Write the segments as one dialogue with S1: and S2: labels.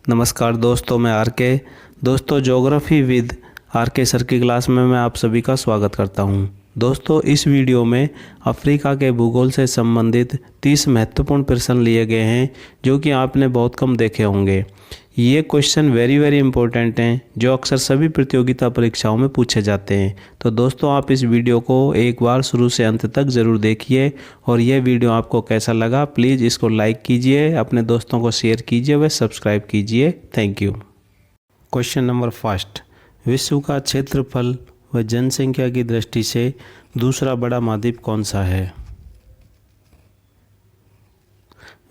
S1: नमस्कार दोस्तों, मैं आर के। दोस्तों, ज्योग्राफी विद आर के सर की क्लास में मैं आप सभी का स्वागत करता हूं। दोस्तों, इस वीडियो में अफ्रीका के भूगोल से संबंधित 30 महत्वपूर्ण प्रश्न लिए गए हैं जो कि आपने बहुत कम देखे होंगे। ये क्वेश्चन वेरी इंपॉर्टेंट हैं जो अक्सर सभी प्रतियोगिता परीक्षाओं में पूछे जाते हैं। तो दोस्तों, आप इस वीडियो को एक बार शुरू से अंत तक ज़रूर देखिए और यह वीडियो आपको कैसा लगा प्लीज़ इसको लाइक कीजिए, अपने दोस्तों को शेयर कीजिए व सब्सक्राइब कीजिए। Thank you. Question number first, विश्व का क्षेत्रफल व जनसंख्या की दृष्टि से दूसरा बड़ा महाद्वीप कौन सा है?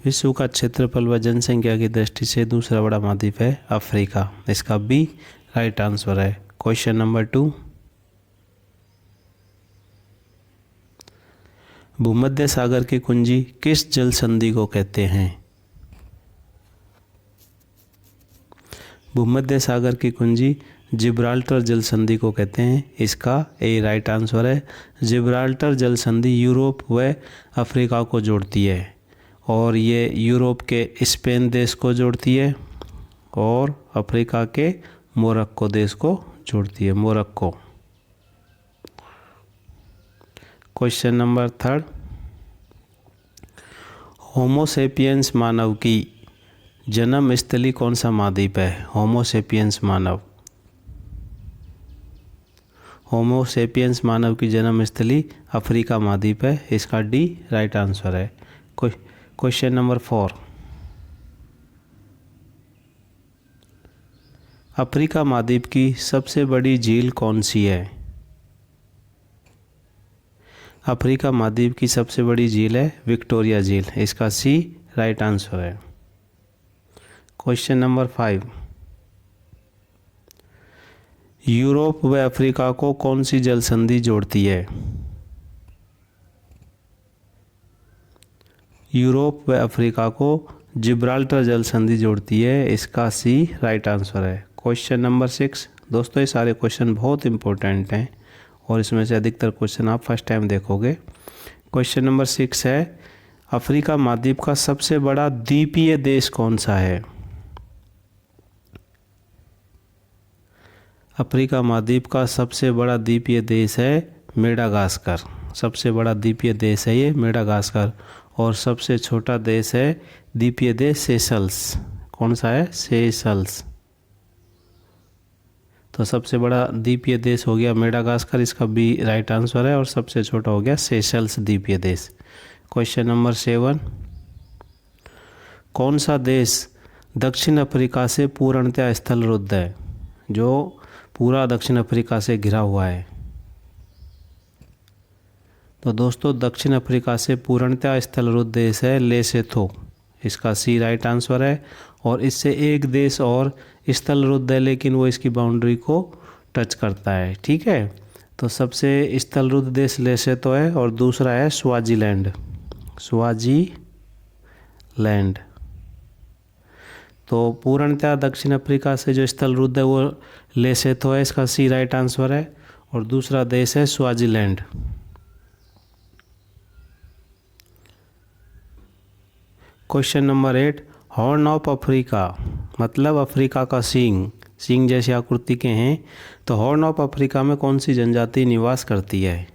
S1: विश्व का क्षेत्रफल व जनसंख्या की दृष्टि से दूसरा बड़ा महाद्वीप है अफ्रीका। इसका बी राइट आंसर है। क्वेश्चन नंबर 2, भूमध्य सागर की कुंजी किस जल संधि को कहते हैं? भूमध्य सागर की कुंजी जिब्राल्टर जल संधि को कहते हैं। इसका ए राइट आंसर है। जिब्राल्टर जल संधि यूरोप व अफ्रीका को जोड़ती है और ये यूरोप के स्पेन देश को जोड़ती है और अफ्रीका के मोरक्को देश को जोड़ती है, मोरक्को। क्वेश्चन नंबर 3, होमो सेपियंस मानव की जन्म स्थली कौन सा महाद्वीप है? होमो सेपियंस मानव, होमो सेपियंस मानव की जन्म स्थली अफ्रीका महाद्वीप है। इसका डी राइट आंसर है। क्वेश्चन नंबर 4, अफ्रीका महाद्वीप की सबसे बड़ी झील कौन सी है? अफ्रीका महाद्वीप की सबसे बड़ी झील है विक्टोरिया झील। इसका सी राइट आंसर है। क्वेश्चन नंबर 5, यूरोप व अफ्रीका को कौन सी जल संधि जोड़ती है? यूरोप व अफ्रीका को जिब्राल्टर जल संधि जोड़ती है। इसका सी राइट आंसर है। क्वेश्चन नंबर 6, दोस्तों ये सारे क्वेश्चन बहुत इंपॉर्टेंट हैं और इसमें से अधिकतर क्वेश्चन आप फर्स्ट टाइम देखोगे। क्वेश्चन नंबर 6 है, अफ्रीका महाद्वीप का सबसे बड़ा द्वीपीय देश कौन सा है? अफ्रीका महाद्वीप का सबसे बड़ा द्वीपीय देश है मेडागास्कर। सबसे बड़ा द्वीपीय देश है ये मेडागास्कर और सबसे छोटा देश है द्वीपीय देश सेशल्स। कौन सा है? सेशल्स। तो सबसे बड़ा द्वीपीय देश हो गया मेडागास्कर, इसका बी राइट आंसर है और सबसे छोटा हो गया सेशल्स द्वीपीय देश। क्वेश्चन नंबर 7, कौन सा देश दक्षिण अफ्रीका से पूर्णतः स्थलरुद्ध है? जो पूरा दक्षिण अफ्रीका से घिरा हुआ है। तो दोस्तों, दक्षिण अफ्रीका से पूर्णतः स्थलरुद्ध देश है लेसोथो। इसका सी राइट आंसर है और इससे एक देश और स्थलरुद्ध है लेकिन वो इसकी बाउंड्री को टच करता है। ठीक है, तो सबसे स्थलरुद्ध देश लेसोथो है और दूसरा है स्वाजीलैंड। स्वाजीलैंड। तो पूर्णतः दक्षिण अफ्रीका से जो स्थलरुद्ध है वो लेसोथो है। इसका सी राइट आंसर है और दूसरा देश है Swaziland. Question number 8, horn of Africa मतलब अफ्रीका का सींग जैसी आकृति के हैं। तो हॉर्न ऑफ अफ्रीका में कौन सी जनजाति निवास करती है?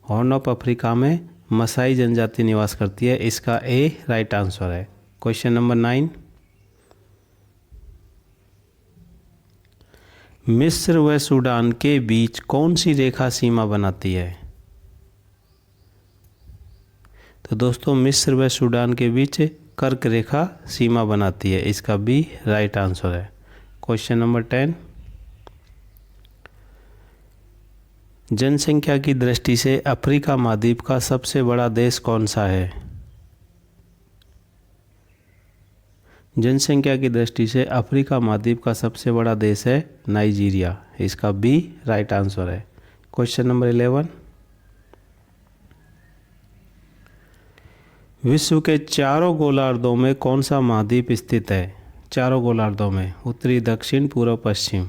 S1: हॉर्न ऑफ अफ्रीका में मसाई जनजाति निवास करती है। इसका ए राइट आंसर है। क्वेश्चन नंबर 9, मिस्र व सूडान के बीच कौन सी रेखा सीमा बनाती है? तो दोस्तों, मिस्र व सूडान के बीच कर्क रेखा सीमा बनाती है। इसका बी राइट आंसर है। क्वेश्चन नंबर 10, जनसंख्या की दृष्टि से अफ्रीका महाद्वीप का सबसे बड़ा देश कौन सा है? जनसंख्या की दृष्टि से अफ्रीका महाद्वीप का सबसे बड़ा देश है नाइजीरिया। इसका बी राइट आंसर है। क्वेश्चन नंबर 11, विश्व के चारों गोलार्धों में कौन सा महाद्वीप स्थित है? चारों गोलार्धों में उत्तरी, दक्षिण, पूर्व, पश्चिम।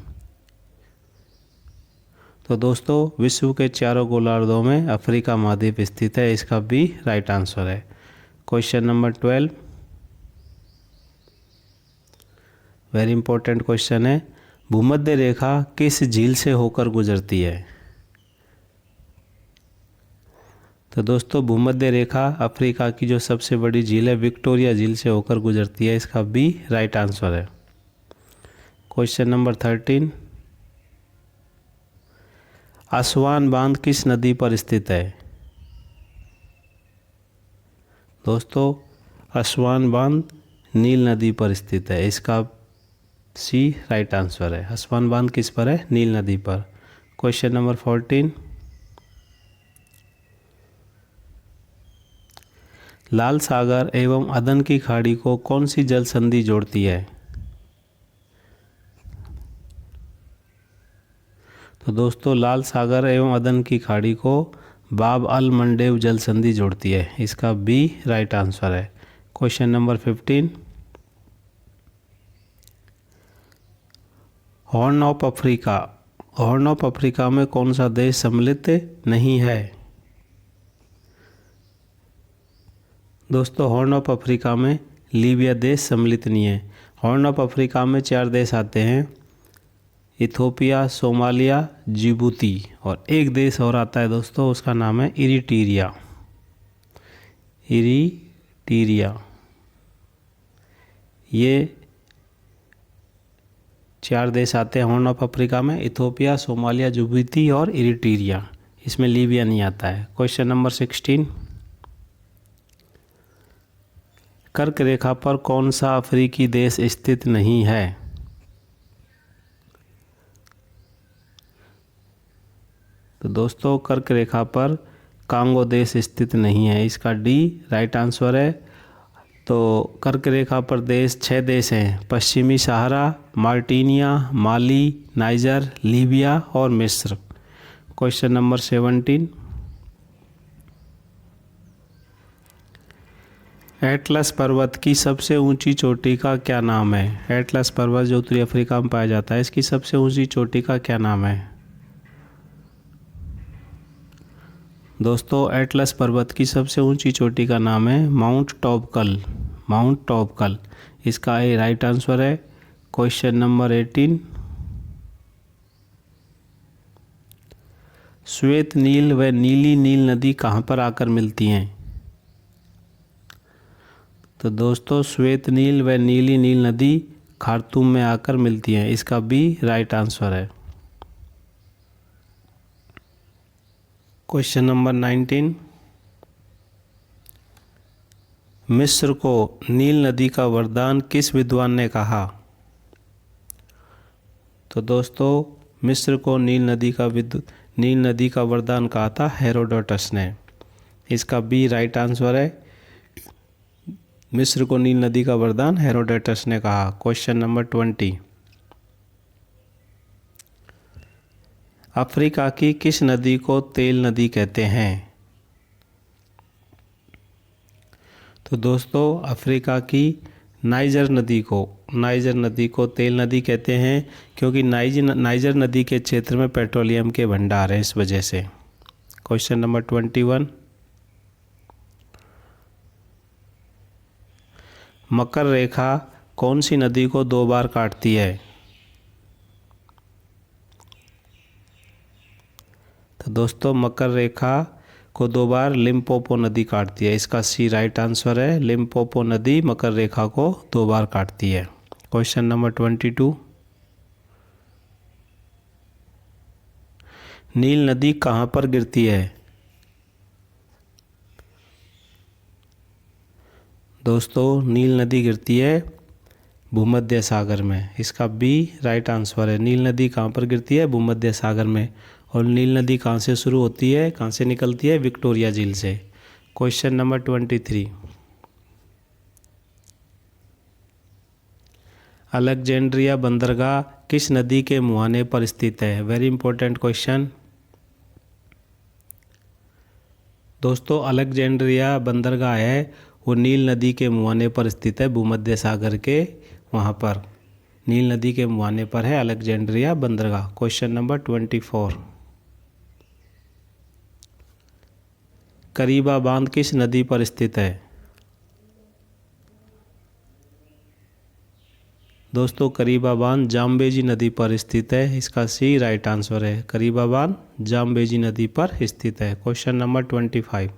S1: तो दोस्तों, विश्व के चारों गोलार्धों में अफ्रीका महाद्वीप स्थित है। इसका बी राइट आंसर है। Question number 12, very important question है, भूमध्य रेखा किस झील से होकर गुजरती है? तो दोस्तों भूमध्य रेखा अफ्रीका की जो सबसे बड़ी झील है विक्टोरिया झील से होकर गुजरती है। इसका बी राइट आंसर है। क्वेश्चन नंबर 13, असवान बांध किस नदी पर स्थित है? दोस्तों असवान बांध नील नदी पर स्थित है। इसका सी राइट आंसर है। असवान बांध किस पर है? नील नदी पर। क्वेश्चन नंबर 14, लाल सागर एवं अदन की खाड़ी को कौन सी जल संधि जोड़ती है? तो दोस्तों लाल सागर एवं अदन की खाड़ी को बाब अल मंडेव जल संधि जोड़ती है। इसका बी राइट आंसर है। Question number 15, horn of Africa, horn of Africa में कौन सा देश सम्मिलित नहीं है? दोस्तों हॉर्न ऑफ अफ्रीका में लीबिया देश सम्मिलित नहीं है। हॉर्न ऑफ अफ्रीका में 4 देश आते हैं, इथोपिया, सोमालिया, जिबूती और एक देश और आता है दोस्तों, उसका नाम है इरिट्रिया। इरिट्रिया, ये 4 देश आते हैं हॉर्न ऑफ अफ्रीका में, इथोपिया, सोमालिया, जिबूती और इरिट्रिया। इसमें लीबिया नहीं आता है। क्वेश्चन नंबर 16, कर्क रेखा पर कौन सा अफ्रीकी देश स्थित नहीं है? तो दोस्तों कर्क रेखा पर कांगो देश स्थित नहीं है। इसका डी राइट आंसर है। तो कर्क रेखा पर देश 6 देश हैं, पश्चिमी सहारा, मार्टिनिया, माली, नाइजर, लीबिया और मिस्र। क्वेश्चन नंबर 17, एटलस पर्वत की सबसे ऊंची चोटी का क्या नाम है? एटलस पर्वत जो उत्तरी अफ्रीका में पाया जाता है, इसकी सबसे ऊंची चोटी का क्या नाम है? दोस्तों एटलस पर्वत की सबसे ऊंची चोटी का नाम है माउंट टॉबकल। माउंट टॉबकल, इसका ए राइट आंसर है। क्वेश्चन नंबर 18, श्वेत नील व नीली नील नदी कहाँ पर आकर मिलती हैं? तो दोस्तों श्वेत नील व नीली नील नदी खार्तूम में आकर मिलती हैं। इसका बी राइट आंसर है। क्वेश्चन नंबर 19, मिस्र को नील नदी का वरदान किस विद्वान ने कहा? तो दोस्तों मिस्र को नील नदी का वरदान कहा था हेरोडोटस ने। इसका बी राइट आंसर है। मिस्र को नील नदी का वरदान हेरोडोटस ने कहा। क्वेश्चन नंबर 20, अफ्रीका की किस नदी को तेल नदी कहते हैं? तो दोस्तों अफ्रीका की नाइजर नदी को तेल नदी कहते हैं, क्योंकि नाइजर नदी के क्षेत्र में पेट्रोलियम के भंडार हैं, इस वजह से। क्वेश्चन नंबर 21, मकर रेखा कौन सी नदी को 2 बार काटती है? तो दोस्तों मकर रेखा को 2 बार लिम्पोपो नदी काटती है। इसका सी राइट आंसर है। लिम्पोपो नदी मकर रेखा को 2 बार काटती है। क्वेश्चन नंबर 22, नील नदी कहाँ पर गिरती है? दोस्तों नील नदी गिरती है भूमध्य सागर में। इसका बी राइट आंसर है। नील नदी कहाँ पर गिरती है? भूमध्य सागर में। और नील नदी कहाँ से शुरू होती है, कहाँ से निकलती है? विक्टोरिया झील से। क्वेश्चन नंबर 23, अलेक्जेंड्रिया बंदरगाह किस नदी के मुहाने पर स्थित है? Very important question. दोस्तों अलेक्जेंड्रिया बंदरगाह है वो नील नदी के मुहाने पर स्थित है, भूमध्य सागर के वहाँ पर नील नदी के मुहाने पर है अलेक्जेंड्रिया बंदरगाह। क्वेश्चन नंबर 24, करीबा बांध किस नदी पर स्थित है? दोस्तों करीबाबाद जाम्बेजी नदी पर स्थित है, इसका सी राइट आंसर है। करीबाबाद जाम्बेजी नदी पर स्थित है। Question number 25।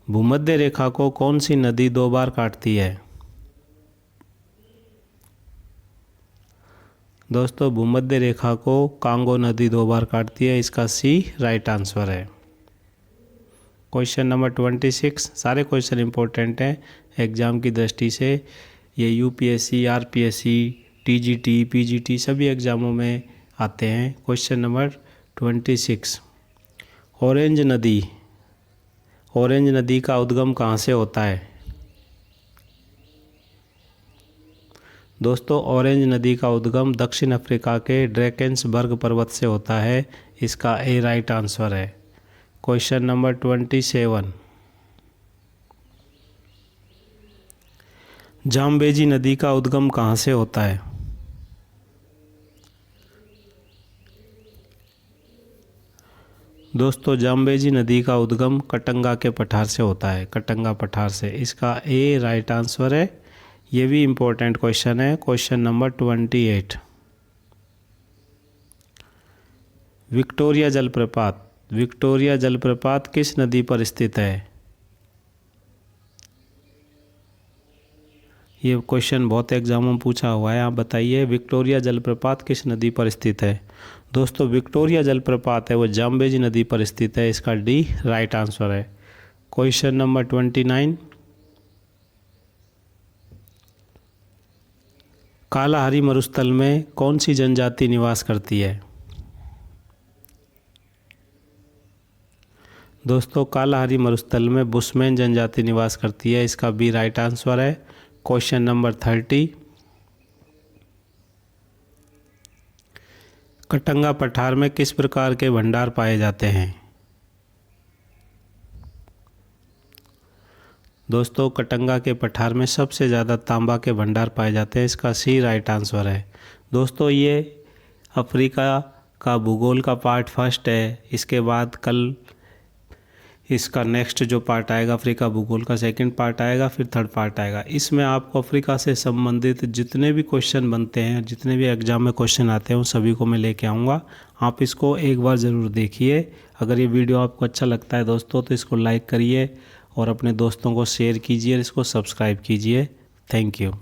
S1: भूमध्य रेखा को कौन सी नदी 2 बार काटती है? दोस्तों भूमध्य रेखा को कांगो नदी 2 बार काटती है, इसका सी राइट आंसर है। Question number 26। सारे क्वेश्चन इंपॉर्टेंट हैं एग्ज़ाम की दृष्टि से। ये यूपीएससी, आरपीएससी, टीजीटी, पीजीटी सभी एग्ज़ामों में आते हैं। Question number 26। ऑरेंज नदी का उद्गम कहाँ से होता है? दोस्तों ऑरेंज नदी का उद्गम दक्षिण अफ्रीका के ड्रैकेंसबर्ग पर्वत से होता है, इसका ए राइट आंसर है। Question number 27। जाम्बेजी नदी का उद्गम कहाँ से होता है? दोस्तों जाम्बेजी नदी का उद्गम कटंगा के पठार से होता है, कटंगा पठार से, इसका ए राइट आंसर है। ये भी इम्पोर्टेंट क्वेश्चन है। Question number 28। विक्टोरिया जलप्रपात किस नदी पर स्थित है? ये क्वेश्चन बहुत एग्जामों में पूछा हुआ है। आप बताइए विक्टोरिया जलप्रपात किस नदी पर स्थित है? दोस्तों विक्टोरिया जलप्रपात है वो जाम्बेजी नदी पर स्थित है, इसका डी राइट आंसर है। Question number 29। कालाहारी मरुस्थल में कौन सी जनजाति निवास करती है? दोस्तों कालाहारी मरुस्थल में बुशमैन जनजाति निवास करती है, इसका बी राइट आंसर है। Question number 30। कटंगा पठार में किस प्रकार के भंडार पाए जाते हैं? दोस्तों कटंगा के पठार में सबसे ज़्यादा तांबा के भंडार पाए जाते हैं, इसका सी राइट आंसर है। दोस्तों ये अफ्रीका का भूगोल का पार्ट फर्स्ट है। इसके बाद कल इसका नेक्स्ट जो पार्ट आएगा अफ्रीका भूगोल का सेकंड पार्ट आएगा, फिर थर्ड पार्ट आएगा। इसमें आपको अफ्रीका से संबंधित जितने भी क्वेश्चन बनते हैं, जितने भी एग्जाम में क्वेश्चन आते हैं उन सभी को मैं लेके आऊँगा। आप इसको एक बार ज़रूर देखिए। अगर ये वीडियो आपको अच्छा लगता है दोस्तों तो इसको लाइक करिए और अपने दोस्तों को शेयर कीजिए, इसको सब्सक्राइब कीजिए। Thank you.